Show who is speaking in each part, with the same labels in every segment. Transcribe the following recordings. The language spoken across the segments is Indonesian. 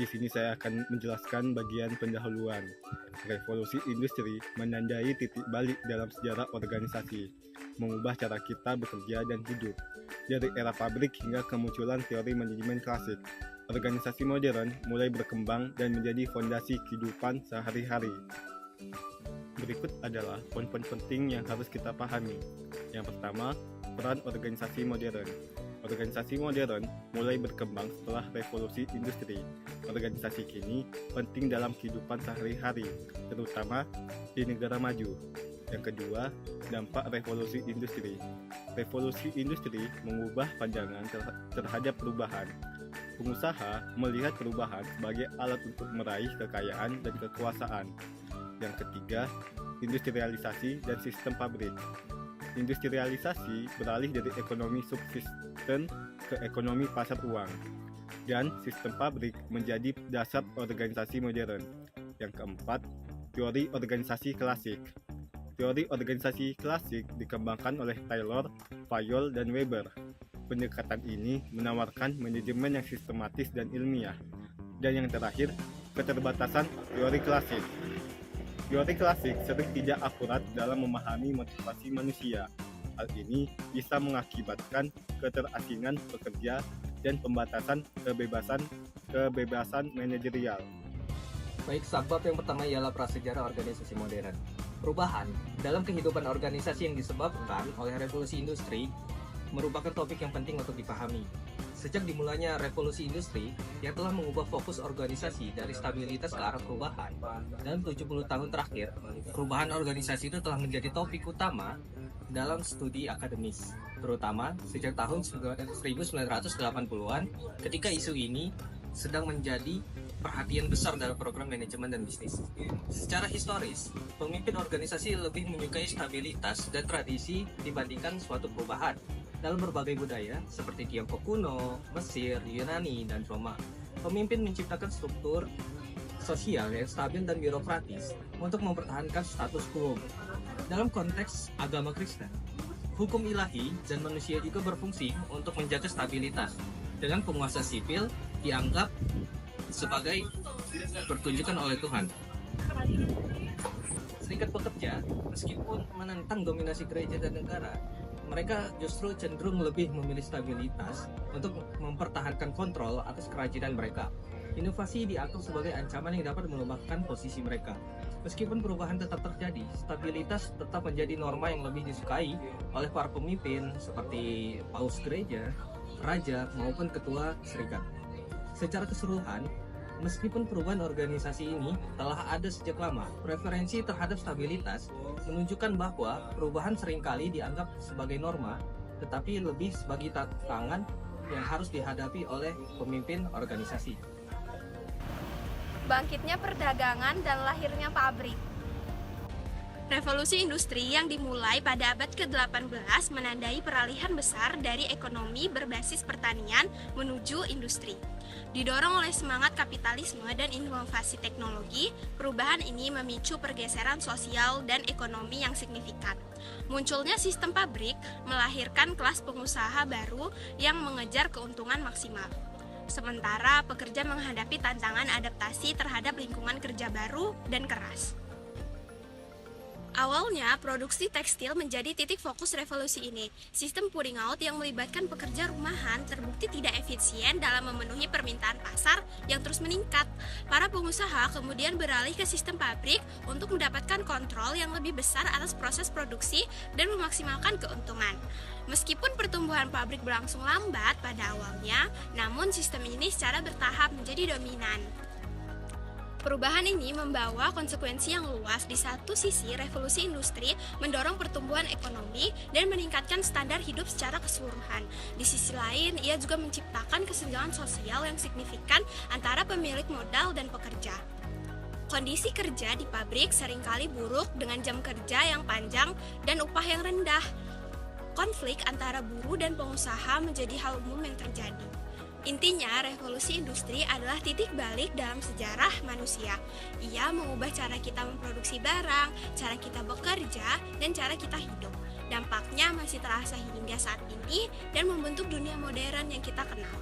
Speaker 1: di sini saya akan menjelaskan bagian pendahuluan. Revolusi industri menandai titik balik dalam sejarah organisasi, mengubah cara kita bekerja dan hidup. Dari era pabrik hingga kemunculan teori manajemen klasik, organisasi modern mulai berkembang dan menjadi fondasi kehidupan sehari-hari. Berikut adalah poin-poin penting yang harus kita pahami. Yang pertama, peran organisasi modern. Organisasi modern mulai berkembang setelah revolusi industri. Organisasi kini penting dalam kehidupan sehari-hari, terutama di negara maju. Yang kedua, dampak revolusi industri. Revolusi industri mengubah pandangan terhadap perubahan. Pengusaha melihat perubahan sebagai alat untuk meraih kekayaan dan kekuasaan. Yang ketiga, industrialisasi dan sistem pabrik. Industrialisasi beralih dari ekonomi subsisten ke ekonomi pasar uang, dan sistem pabrik menjadi dasar organisasi modern. Yang keempat, teori organisasi klasik. Teori organisasi klasik dikembangkan oleh Taylor, Fayol, dan Weber. Pendekatan ini menawarkan manajemen yang sistematis dan ilmiah. Dan yang terakhir, keterbatasan teori klasik. Teori klasik sering tidak akurat dalam memahami motivasi manusia. Hal ini bisa mengakibatkan keterasingan pekerja dan pembatasan kebebasan manajerial.
Speaker 2: Baik, sebab yang pertama ialah prasejarah organisasi modern. Perubahan dalam kehidupan organisasi yang disebabkan oleh revolusi industri merupakan topik yang penting untuk dipahami. Sejak dimulainya revolusi industri yang telah mengubah fokus organisasi dari stabilitas ke arah perubahan, dalam 70 tahun terakhir, perubahan organisasi itu telah menjadi topik utama dalam studi akademis, terutama sejak tahun 1980-an ketika isu ini sedang menjadi perhatian besar dalam program manajemen dan bisnis. Secara historis, pemimpin organisasi lebih menyukai stabilitas dan tradisi dibandingkan suatu perubahan. Dalam berbagai budaya seperti Tiongkok kuno, Mesir, Yunani, dan Roma, pemimpin menciptakan struktur sosial yang stabil dan birokratis untuk mempertahankan status quo. Dalam konteks agama Kristen, hukum ilahi dan manusia juga berfungsi untuk menjaga stabilitas, dengan penguasa sipil dianggap sebagai pertunjukan oleh Tuhan. Serikat pekerja, meskipun menentang dominasi gereja dan negara, mereka justru cenderung lebih memilih stabilitas untuk mempertahankan kontrol atas kerajinan mereka. Inovasi dianggap sebagai ancaman yang dapat melemahkan posisi mereka. Meskipun perubahan tetap terjadi, stabilitas tetap menjadi norma yang lebih disukai oleh para pemimpin seperti paus gereja, raja, maupun ketua serikat. Secara keseluruhan, meskipun perubahan organisasi ini telah ada sejak lama, preferensi terhadap stabilitas menunjukkan bahwa perubahan seringkali dianggap sebagai norma, tetapi lebih sebagai tantangan yang harus dihadapi oleh pemimpin organisasi.
Speaker 3: Bangkitnya perdagangan dan lahirnya pabrik. Revolusi industri yang dimulai pada abad ke-18 menandai peralihan besar dari ekonomi berbasis pertanian menuju industri. Didorong oleh semangat kapitalisme dan inovasi teknologi, perubahan ini memicu pergeseran sosial dan ekonomi yang signifikan. Munculnya sistem pabrik melahirkan kelas pengusaha baru yang mengejar keuntungan maksimal. Sementara pekerja menghadapi tantangan adaptasi terhadap lingkungan kerja baru dan keras. Awalnya, produksi tekstil menjadi titik fokus revolusi ini. Sistem pouring out yang melibatkan pekerja rumahan terbukti tidak efisien dalam memenuhi permintaan pasar yang terus meningkat. Para pengusaha kemudian beralih ke sistem pabrik untuk mendapatkan kontrol yang lebih besar atas proses produksi dan memaksimalkan keuntungan. Meskipun pertumbuhan pabrik berlangsung lambat pada awalnya, namun sistem ini secara bertahap menjadi dominan. Perubahan ini membawa konsekuensi yang luas. Di satu sisi, revolusi industri mendorong pertumbuhan ekonomi dan meningkatkan standar hidup secara keseluruhan. Di sisi lain, ia juga menciptakan kesenjangan sosial yang signifikan antara pemilik modal dan pekerja. Kondisi kerja di pabrik seringkali buruk dengan jam kerja yang panjang dan upah yang rendah. Konflik antara buruh dan pengusaha menjadi hal umum yang terjadi. Intinya, revolusi industri adalah titik balik dalam sejarah manusia. Ia mengubah cara kita memproduksi barang, cara kita bekerja, dan cara kita hidup. Dampaknya masih terasa hingga saat ini dan membentuk dunia modern yang kita kenal.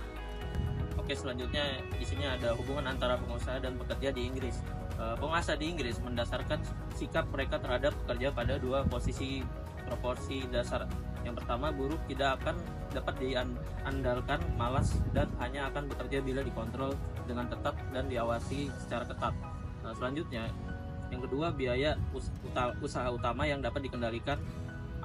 Speaker 2: Oke
Speaker 4: Oke, selanjutnya di sini ada hubungan antara pengusaha dan pekerja di Inggris. Pengusaha di Inggris mendasarkan sikap mereka terhadap pekerja pada dua proporsi dasar. Yang pertama, buruh tidak akan dapat diandalkan malas dan hanya akan bekerja bila dikontrol dengan ketat dan diawasi secara ketat. Selanjutnya, yang kedua, biaya usaha utama yang dapat dikendalikan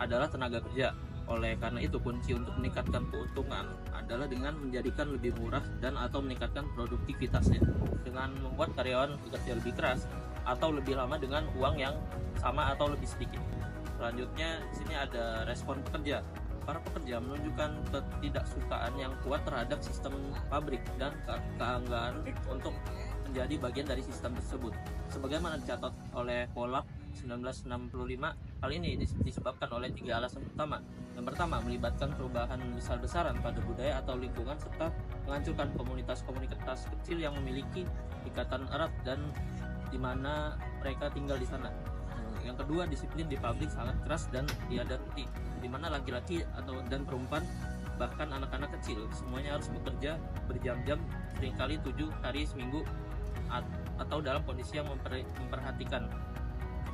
Speaker 4: adalah tenaga kerja. Oleh karena itu, kunci untuk meningkatkan keuntungan adalah dengan menjadikan lebih murah dan atau meningkatkan produktivitasnya dengan membuat karyawan bekerja lebih keras atau lebih lama dengan uang yang sama atau lebih sedikit. Selanjutnya, di sini ada respon pekerja. Para pekerja menunjukkan ketidaksukaan yang kuat terhadap sistem pabrik dan keengganan untuk menjadi bagian dari sistem tersebut. Sebagaimana dicatat oleh Pollack 1965, hal ini disebabkan oleh 3 alasan utama. Yang pertama, melibatkan perubahan besar-besaran pada budaya atau lingkungan serta menghancurkan komunitas-komunitas kecil yang memiliki ikatan erat dan di mana mereka tinggal di sana. Yang kedua, disiplin di pabrik sangat keras dan diadati, di mana laki-laki dan perempuan bahkan anak-anak kecil semuanya harus bekerja berjam-jam, seringkali 7 hari seminggu atau dalam kondisi yang memperhatikan.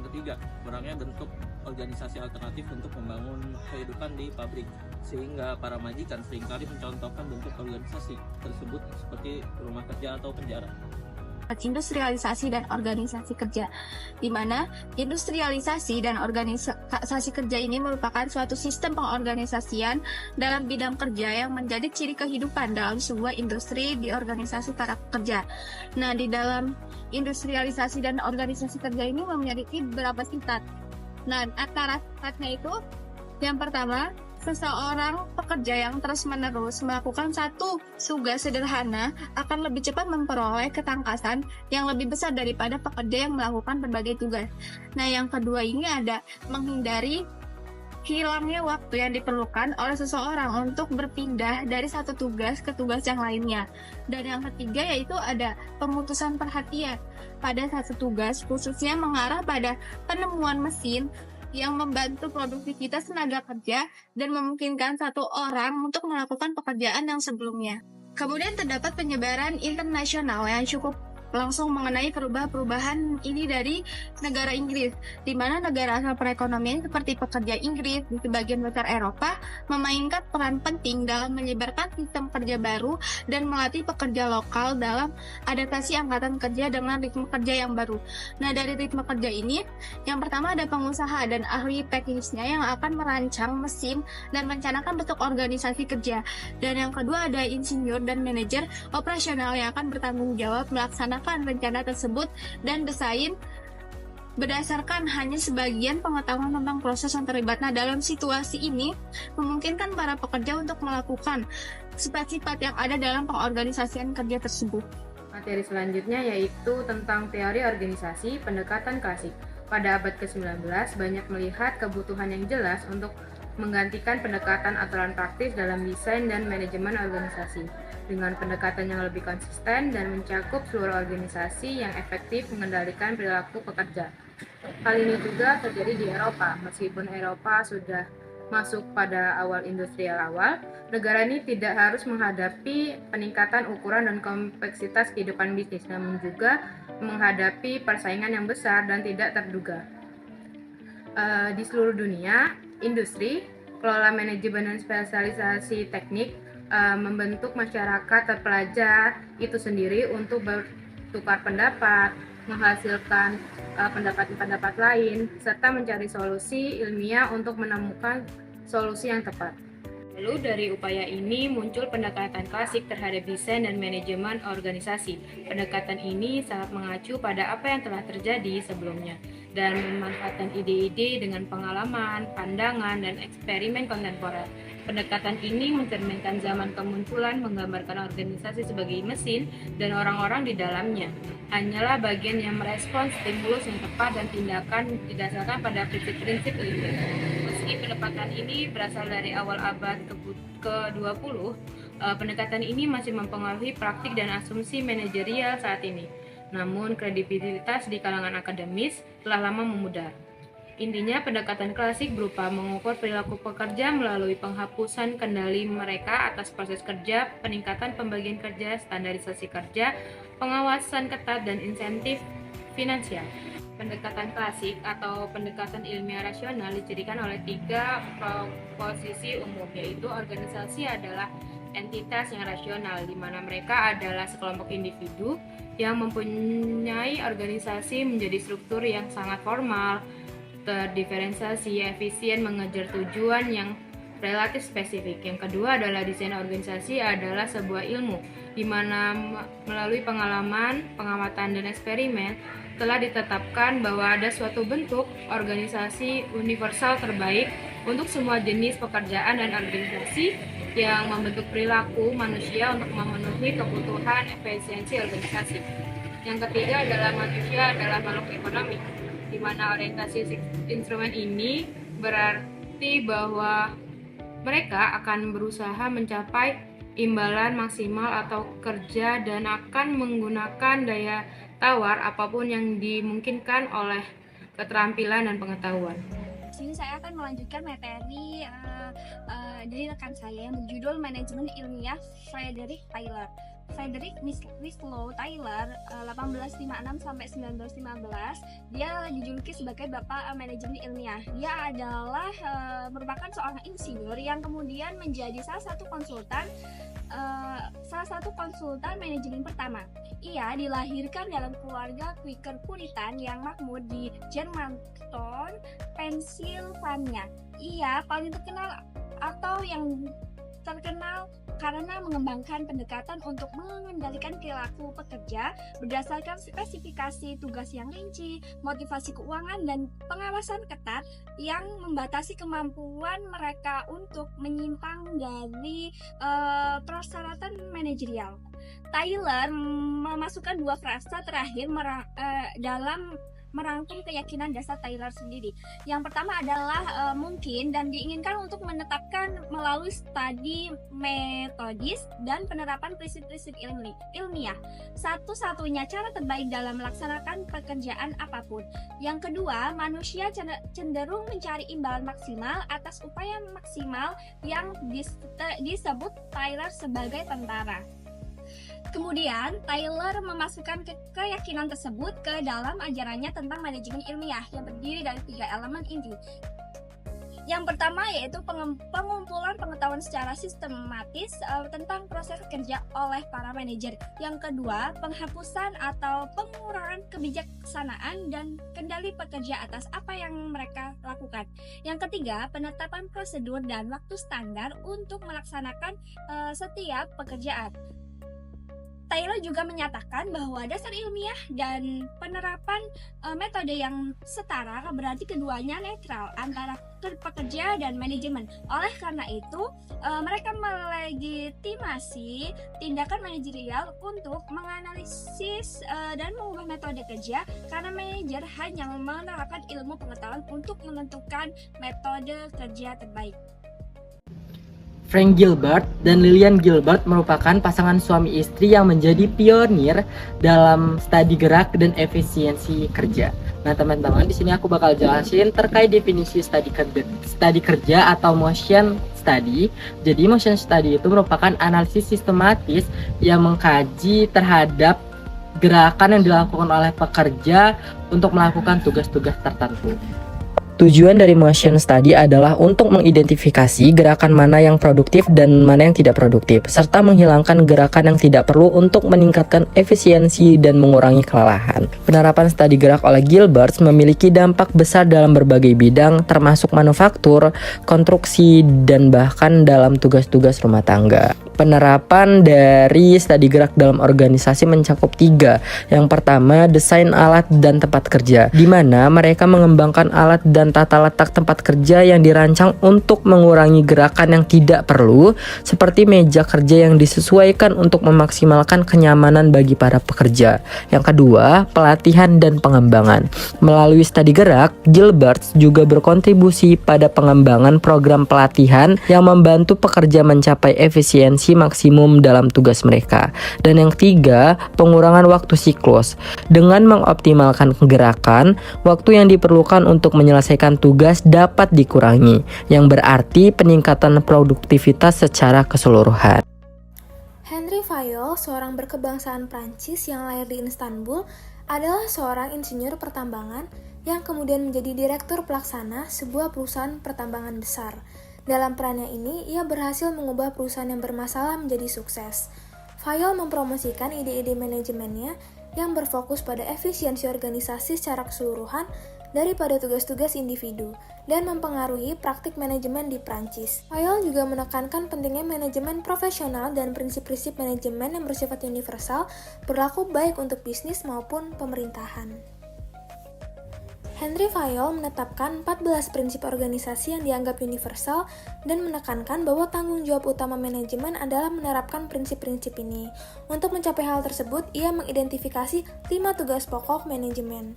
Speaker 4: Yang ketiga, kurangnya bentuk organisasi alternatif untuk membangun kehidupan di pabrik, sehingga para majikan seringkali mencontohkan bentuk organisasi tersebut seperti rumah kerja atau penjara.
Speaker 5: Industrialisasi dan organisasi kerja, di mana industrialisasi dan organisasi kerja ini merupakan suatu sistem pengorganisasian dalam bidang kerja yang menjadi ciri kehidupan dalam sebuah industri di organisasi para pekerja. Nah, di dalam industrialisasi dan organisasi kerja ini memiliki beberapa sifat. Nah, antara sifatnya itu, yang pertama, seseorang pekerja yang terus-menerus melakukan satu tugas sederhana akan lebih cepat memperoleh ketangkasan yang lebih besar daripada pekerja yang melakukan berbagai tugas. Nah, yang kedua ini ada menghindari hilangnya waktu yang diperlukan oleh seseorang untuk berpindah dari satu tugas ke tugas yang lainnya. Dan yang ketiga yaitu ada pemutusan perhatian pada satu tugas, khususnya mengarah pada penemuan mesin yang membantu produktivitas tenaga kerja dan memungkinkan satu orang untuk melakukan pekerjaan yang sebelumnya. Kemudian terdapat penyebaran internasional yang cukup langsung mengenai perubahan ini dari negara Inggris, di mana negara asal perekonomian seperti pekerja Inggris di sebagian besar Eropa memainkan peran penting dalam menyebarkan sistem kerja baru dan melatih pekerja lokal dalam adaptasi angkatan kerja dengan ritme kerja yang baru. Nah, dari ritme kerja ini, yang pertama ada pengusaha dan ahli teknisnya yang akan merancang mesin dan merencanakan bentuk organisasi kerja. Dan yang kedua ada insinyur dan manajer operasional yang akan bertanggung jawab melaksanakan rencana tersebut dan desain berdasarkan hanya sebagian pengetahuan tentang proses yang terlibat. Nah, dalam situasi ini memungkinkan para pekerja untuk melakukan sifat-sifat yang ada dalam pengorganisasian kerja tersebut.
Speaker 6: Materi selanjutnya yaitu tentang teori organisasi pendekatan klasik. Pada abad ke-19 banyak melihat kebutuhan yang jelas untuk menggantikan pendekatan aturan praktis dalam desain dan manajemen organisasi dengan pendekatan yang lebih konsisten dan mencakup seluruh organisasi yang efektif mengendalikan perilaku pekerja. Hal ini juga terjadi di Eropa. Meskipun Eropa sudah masuk pada awal industrial awal, negara ini tidak harus menghadapi peningkatan ukuran dan kompleksitas kehidupan bisnis, namun juga menghadapi persaingan yang besar dan tidak terduga. Di seluruh dunia, industri, kelola manajemen dan spesialisasi teknik membentuk masyarakat terpelajar itu sendiri untuk bertukar pendapat, menghasilkan pendapat-pendapat lain, serta mencari solusi ilmiah untuk menemukan solusi yang tepat. Lalu dari upaya ini muncul pendekatan klasik terhadap desain dan manajemen organisasi. Pendekatan ini sangat mengacu pada apa yang telah terjadi sebelumnya dan memanfaatkan ide-ide dengan pengalaman, pandangan, dan eksperimen kontemporer. Pendekatan ini mencerminkan zaman kemunculan menggambarkan organisasi sebagai mesin dan orang-orang di dalamnya. Hanyalah bagian yang merespons stimulus yang tepat dan tindakan didasarkan pada prinsip-prinsip ilmiah. Meski pendekatan ini berasal dari awal abad ke-20, pendekatan ini masih mempengaruhi praktik dan asumsi manajerial saat ini. Namun kredibilitas di kalangan akademis telah lama memudar. Intinya, pendekatan klasik berupa mengukur perilaku pekerja melalui penghapusan kendali mereka atas proses kerja, peningkatan pembagian kerja, standarisasi kerja, pengawasan ketat, dan insentif finansial. Pendekatan klasik atau pendekatan ilmiah rasional dicirikan oleh 3 proposisi umum, yaitu organisasi adalah entitas yang rasional, di mana mereka adalah sekelompok individu yang mempunyai organisasi menjadi struktur yang sangat formal, terdiferensiasi, efisien, mengejar tujuan yang relatif spesifik. Yang kedua adalah desain organisasi adalah sebuah ilmu, di mana melalui pengalaman, pengamatan, dan eksperimen telah ditetapkan bahwa ada suatu bentuk organisasi universal terbaik untuk semua jenis pekerjaan dan organisasi yang membentuk perilaku manusia untuk memenuhi kebutuhan efisiensi organisasi. Yang ketiga adalah manusia adalah makhluk ekonomi, di mana orientasi instrumen ini berarti bahwa mereka akan berusaha mencapai imbalan maksimal atau kerja dan akan menggunakan daya tawar apapun yang dimungkinkan oleh keterampilan dan pengetahuan.
Speaker 5: Di sini saya akan melanjutkan materi dari rekan saya yang berjudul Manajemen Ilmiah Frederick Taylor. Frederick Winslow Taylor 1856 sampai 1915, dia dijuluki sebagai Bapak Manajemen Ilmiah. Dia adalah merupakan seorang insinyur yang kemudian menjadi salah satu konsultan manajemen pertama. Ia dilahirkan dalam keluarga Quaker Puritan yang makmur di Germantown, Pennsylvania. Ia paling terkenal karena mengembangkan pendekatan untuk mengendalikan perilaku pekerja berdasarkan spesifikasi tugas yang rinci, motivasi keuangan, dan pengawasan ketat yang membatasi kemampuan mereka untuk menyimpang dari persyaratan manajerial. Taylor memasukkan 2 frasa terakhir dalam merangkum keyakinan dasar Taylor sendiri. Yang pertama adalah mungkin dan diinginkan untuk menetapkan melalui studi metodis dan penerapan prinsip-prinsip ilmiah. Satu-satunya cara terbaik dalam melaksanakan pekerjaan apapun. Yang kedua, manusia cenderung mencari imbalan maksimal atas upaya maksimal yang disebut Taylor sebagai tentara. Kemudian, Taylor memasukkan keyakinan tersebut ke dalam ajarannya tentang manajemen ilmiah yang terdiri dari 3 elemen inti. Yang pertama yaitu pengumpulan pengetahuan secara sistematis tentang proses kerja oleh para manajer. Yang kedua, penghapusan atau pengurangan kebijaksanaan dan kendali pekerja atas apa yang mereka lakukan. Yang ketiga, penetapan prosedur dan waktu standar untuk melaksanakan setiap pekerjaan. Taylor juga menyatakan bahwa dasar ilmiah dan penerapan metode yang setara berarti keduanya netral antara pekerja dan manajemen. Oleh karena itu, mereka melegitimasi tindakan manajerial untuk menganalisis dan mengubah metode kerja karena manajer hanya menerapkan ilmu pengetahuan untuk menentukan metode kerja terbaik.
Speaker 7: Frank Gilbert dan Lillian Gilbert merupakan pasangan suami istri yang menjadi pionir dalam studi gerak dan efisiensi kerja. Nah, teman-teman, di sini aku bakal jelasin terkait definisi studi kerja atau motion study. Jadi, motion study itu merupakan analisis sistematis yang mengkaji terhadap gerakan yang dilakukan oleh pekerja untuk melakukan tugas-tugas tertentu. Tujuan dari motion study adalah untuk mengidentifikasi gerakan mana yang produktif dan mana yang tidak produktif, serta menghilangkan gerakan yang tidak perlu untuk meningkatkan efisiensi dan mengurangi kelelahan. Penerapan studi gerak oleh Gilbert memiliki dampak besar dalam berbagai bidang, termasuk manufaktur, konstruksi, dan bahkan dalam tugas-tugas rumah tangga. Penerapan dari studi gerak dalam organisasi mencakup 3. Yang pertama, desain alat dan tempat kerja, di mana mereka mengembangkan alat dan tata letak tempat kerja yang dirancang untuk mengurangi gerakan yang tidak perlu, seperti meja kerja yang disesuaikan untuk memaksimalkan kenyamanan bagi para pekerja. Yang kedua, pelatihan dan pengembangan. Melalui studi gerak, Gilbert juga berkontribusi pada pengembangan program pelatihan yang membantu pekerja mencapai efisiensi efisiensi maksimum dalam tugas mereka. Dan yang ketiga, pengurangan waktu siklus. Dengan mengoptimalkan gerakan, waktu yang diperlukan untuk menyelesaikan tugas dapat dikurangi, yang berarti peningkatan produktivitas secara keseluruhan.
Speaker 8: Henry Fayol, seorang berkebangsaan Prancis yang lahir di Istanbul, adalah seorang insinyur pertambangan yang kemudian menjadi direktur pelaksana sebuah perusahaan pertambangan besar. Dalam perannya ini, ia berhasil mengubah perusahaan yang bermasalah menjadi sukses. Fayol mempromosikan ide-ide manajemennya yang berfokus pada efisiensi organisasi secara keseluruhan daripada tugas-tugas individu dan mempengaruhi praktik manajemen di Prancis. Fayol juga menekankan pentingnya manajemen profesional dan prinsip-prinsip manajemen yang bersifat universal berlaku baik untuk bisnis maupun pemerintahan. Henry Fayol menetapkan 14 prinsip organisasi yang dianggap universal dan menekankan bahwa tanggung jawab utama manajemen adalah menerapkan prinsip-prinsip ini. Untuk mencapai hal tersebut, ia mengidentifikasi 5 tugas pokok manajemen.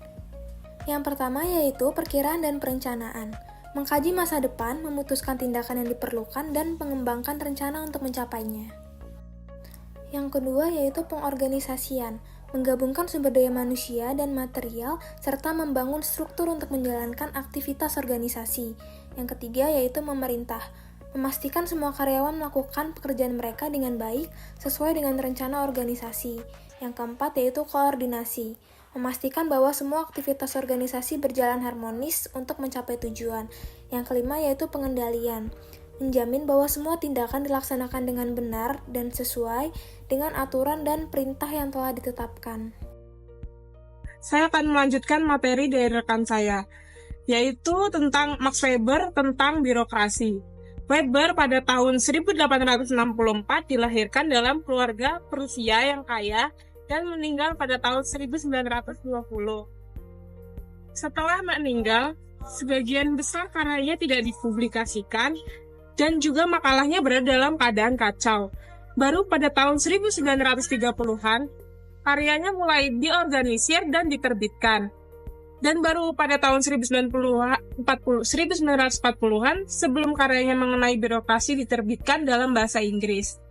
Speaker 8: Yang pertama yaitu perkiraan dan perencanaan. Mengkaji masa depan, memutuskan tindakan yang diperlukan, dan mengembangkan rencana untuk mencapainya. Yang kedua yaitu pengorganisasian. Menggabungkan sumber daya manusia dan material, serta membangun struktur untuk menjalankan aktivitas organisasi. Yang ketiga yaitu memerintah. Memastikan semua karyawan melakukan pekerjaan mereka dengan baik, sesuai dengan rencana organisasi. Yang keempat yaitu koordinasi. Memastikan bahwa semua aktivitas organisasi berjalan harmonis untuk mencapai tujuan. Yang kelima yaitu pengendalian. Menjamin bahwa semua tindakan dilaksanakan dengan benar dan sesuai dengan aturan dan perintah yang telah ditetapkan.
Speaker 9: Saya akan melanjutkan materi dari rekan saya, yaitu tentang Max Weber tentang birokrasi. Weber pada tahun 1864 dilahirkan dalam keluarga Prusia yang kaya dan meninggal pada tahun 1920. Setelah meninggal, sebagian besar karyanya tidak dipublikasikan dan juga makalahnya berada dalam keadaan kacau. Baru pada tahun 1930-an, karyanya mulai diorganisir dan diterbitkan. Dan baru pada tahun 1940-an, sebelum karyanya mengenai birokrasi diterbitkan dalam bahasa Inggris.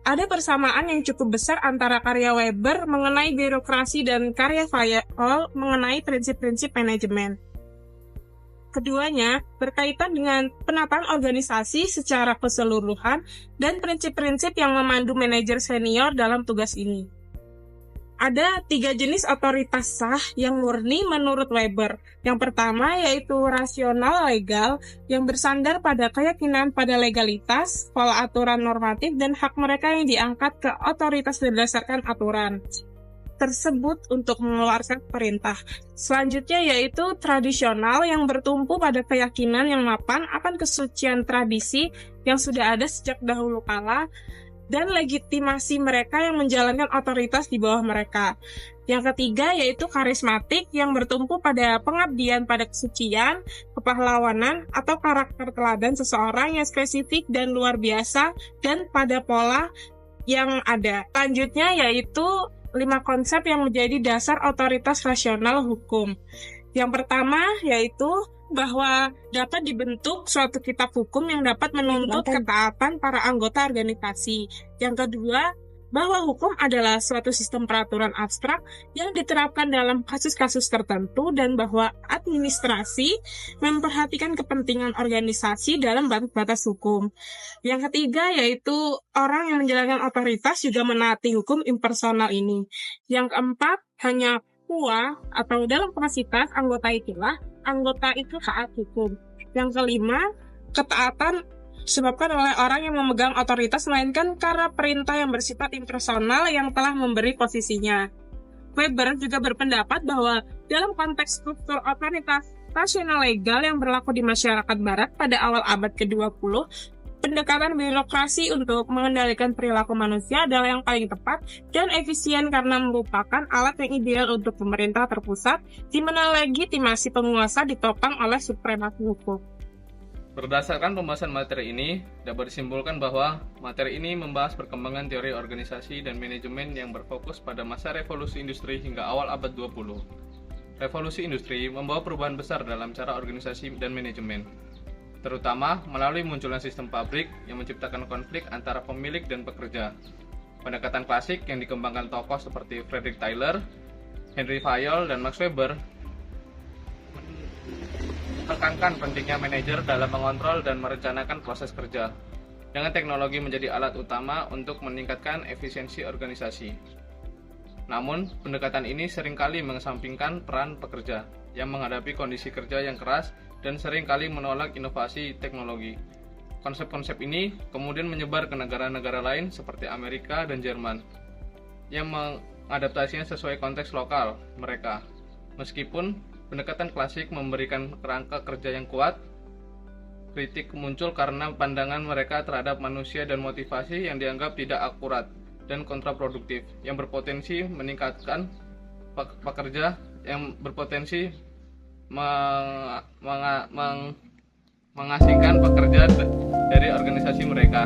Speaker 9: Ada persamaan yang cukup besar antara karya Weber mengenai birokrasi dan karya Fayol mengenai prinsip-prinsip manajemen. Keduanya berkaitan dengan penataan organisasi secara keseluruhan dan prinsip-prinsip yang memandu manajer senior dalam tugas ini. Ada 3 jenis otoritas sah yang murni menurut Weber. Yang pertama yaitu rasional legal yang bersandar pada keyakinan pada legalitas, pola aturan normatif, dan hak mereka yang diangkat ke otoritas berdasarkan aturan tersebut untuk mengeluarkan perintah. Selanjutnya yaitu tradisional yang bertumpu pada keyakinan yang mapan akan kesucian tradisi yang sudah ada sejak dahulu kala dan legitimasi mereka yang menjalankan otoritas di bawah mereka. Yang ketiga yaitu karismatik yang bertumpu pada pengabdian pada kesucian, kepahlawanan, atau karakter teladan seseorang yang spesifik dan luar biasa dan pada pola yang ada. Selanjutnya yaitu 5 konsep yang menjadi dasar otoritas rasional hukum. Yang pertama yaitu bahwa dapat dibentuk suatu kitab hukum yang dapat menuntut ketaatan para anggota organisasi. Yang kedua, bahwa hukum adalah suatu sistem peraturan abstrak yang diterapkan dalam kasus-kasus tertentu dan bahwa administrasi memperhatikan kepentingan organisasi dalam batas hukum. Yang ketiga yaitu orang yang menjalankan otoritas juga menaati hukum impersonal ini. Yang keempat, hanya qua atau dalam kapasitas anggota itu taat hukum. Yang kelima, ketaatan disebabkan oleh orang yang memegang otoritas melainkan karena perintah yang bersifat impersonal yang telah memberi posisinya. Weber juga berpendapat bahwa dalam konteks struktur otoritas rasional legal yang berlaku di masyarakat barat pada awal abad ke-20, pendekatan birokrasi untuk mengendalikan perilaku manusia adalah yang paling tepat dan efisien karena merupakan alat yang ideal untuk pemerintah terpusat, di mana legitimasi penguasa ditopang oleh supremasi hukum.
Speaker 10: Berdasarkan pembahasan materi ini, dapat disimpulkan bahwa materi ini membahas perkembangan teori organisasi dan manajemen yang berfokus pada masa revolusi industri hingga awal abad 20. Revolusi industri membawa perubahan besar dalam cara organisasi dan manajemen. terutama melalui munculnya sistem pabrik yang menciptakan konflik antara pemilik dan pekerja. Pendekatan klasik yang dikembangkan tokoh seperti Frederick Taylor, Henry Fayol, dan Max Weber menekankan pentingnya manajer dalam mengontrol dan merencanakan proses kerja, dengan teknologi menjadi alat utama untuk meningkatkan efisiensi organisasi. Namun, pendekatan ini seringkali mengesampingkan peran pekerja yang menghadapi kondisi kerja yang keras dan seringkali menolak inovasi teknologi. Konsep-konsep ini kemudian menyebar ke negara-negara lain seperti Amerika dan Jerman yang mengadaptasinya sesuai konteks lokal mereka. Meskipun pendekatan klasik memberikan kerangka kerja yang kuat, kritik muncul karena pandangan mereka terhadap manusia dan motivasi yang dianggap tidak akurat dan kontraproduktif, yang berpotensi meningkatkan pekerja, yang berpotensi mengasingkan pekerja dari organisasi mereka.